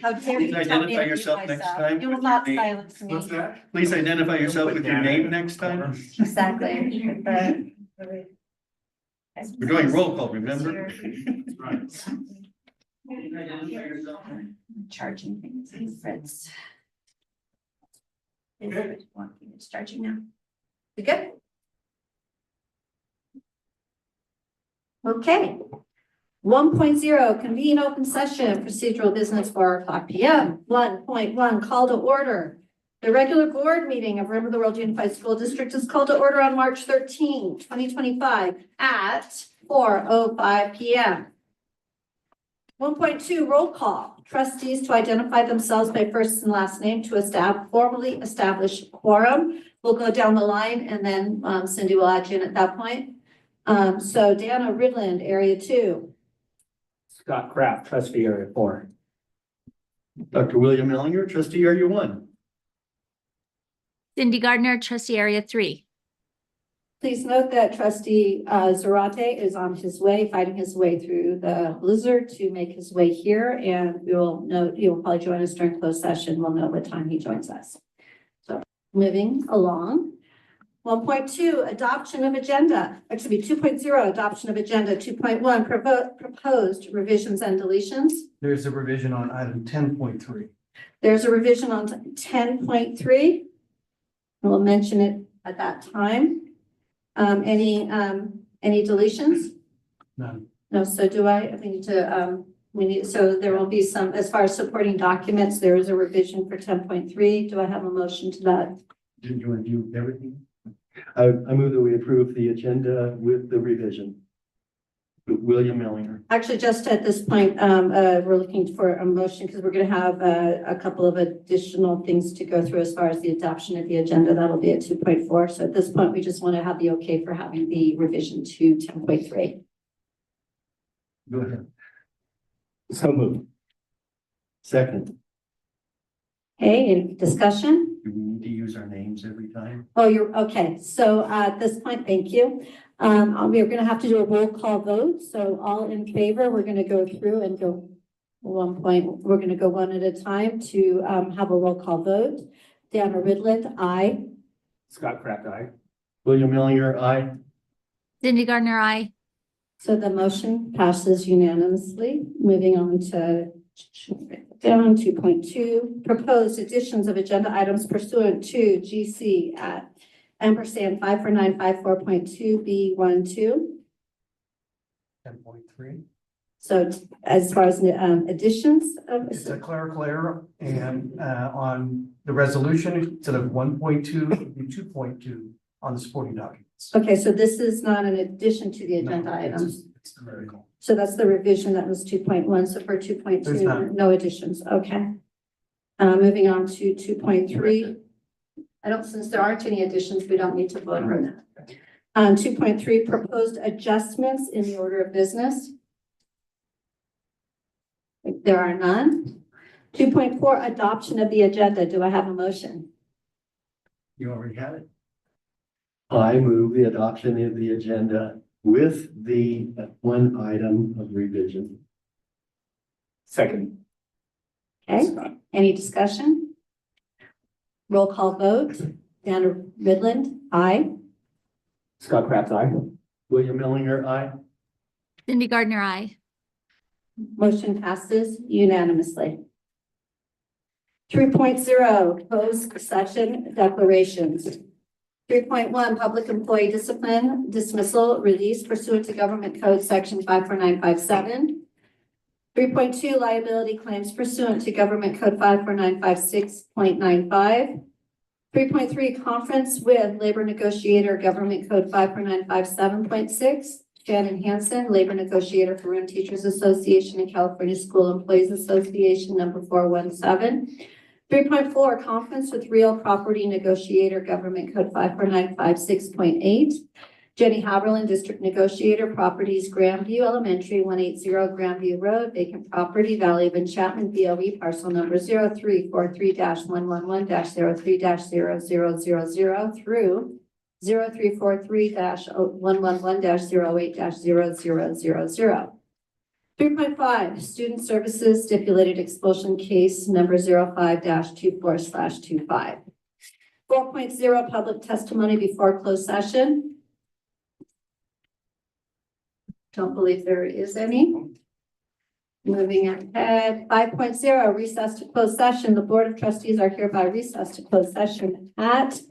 How dare Please you tell me identify to mute yourself next myself? time You will with not your name. silence me. What's that? Please identify yourself with your name next time. Exactly. We're doing roll call, remember? Right. Charging things, Fritz. Okay. It's charging now. You good? Okay. 1.0, convene open session, procedural business, 4:00 p.m. 1.1, call to order. The regular board meeting of Rim of the World Unified School District is called to order on March 13, 2025 at 4:05 p.m. 1.2, roll call. Trustees to identify themselves by first and last name to formally establish quorum. We'll go down the line and then Cindy will add you in at that point. So Dana Ridland, Area 2. Scott Kraft, trustee area 4. Dr. William Ellinger, trustee area 1. Cindy Gardner, trustee area 3. Please note that trustee Zarate is on his way, fighting his way through the blizzard to make his way here. And we will note, he will probably join us during closed session. We'll know what time he joins us. So moving along. 1.2, adoption of agenda. Actually, 2.0, adoption of agenda. 2.1, proposed revisions and deletions. There's a revision on item 10.3. There's a revision on 10.3. We'll mention it at that time. Any deletions? None. No, so do I need to, so there will be some, as far as supporting documents, there is a revision for 10.3. Do I have a motion to that? Did you want to do everything? I move that we approve the agenda with the revision. William Ellinger. Actually, just at this point, we're looking for a motion because we're going to have a couple of additional things to go through as far as the adoption of the agenda. That'll be at 2.4. So at this point, we just want to have the okay for having the revision to 10.3. Go ahead. So moved. Second. Okay, any discussion? Do we need to use our names every time? Oh, you're okay. So at this point, thank you. We're going to have to do a roll call vote. So all in favor, we're going to go through and go one point. We're going to go one at a time to have a roll call vote. Dana Ridland, aye. Scott Kraft, aye. William Ellinger, aye. Cindy Gardner, aye. So the motion passes unanimously. Moving on to down 2.2, proposed additions of agenda items pursuant to GC at ampersand 54954.2B12. 10.3. So as far as additions of. It's a clerical error and on the resolution, instead of 1.2, it'd be 2.2 on the supporting documents. Okay, so this is not an addition to the agenda No, items. It's the miracle. So that's the revision that was 2.1. So for There's 2.2, none. no additions. Okay. Moving on to 2.3. Since there aren't any additions, we don't need to vote on that. 2.3, proposed adjustments in the order of business. There are none. 2.4, adoption of the agenda. Do I have a motion? You already have it. I move the adoption of the agenda with the one item of revision. Second. Okay, any discussion? Roll call vote. Dana Ridland, aye. Scott Kraft, aye. William Ellinger, aye. Cindy Gardner, aye. Motion passes unanimously. 3.0, closed session declarations. 3.1, public employee discipline, dismissal, release pursuant to Government Code Section 54957. 3.2, liability claims pursuant to Government Code 54956.95. 3.3, conference with labor negotiator, Government Code 54957.6. Shannon Hansen, labor negotiator for Room Teachers Association and California School Employees Association, number 417. 3.4, conference with real property negotiator, Government Code 54956.8. Jenny Haberlin, district negotiator, properties Grandview Elementary, 180 Grandview Road, vacant property, Valley of Enchantment, BOE, parcel number 0343-111-03-0000 through 0343-111-08-0000. 3.5, student services stipulated expulsion case number 05-24/25. 4.0, public testimony before closed session. Don't believe there is any. Moving ahead, 5.0, recess to closed session. The Board of Trustees are hereby recessed to closed session at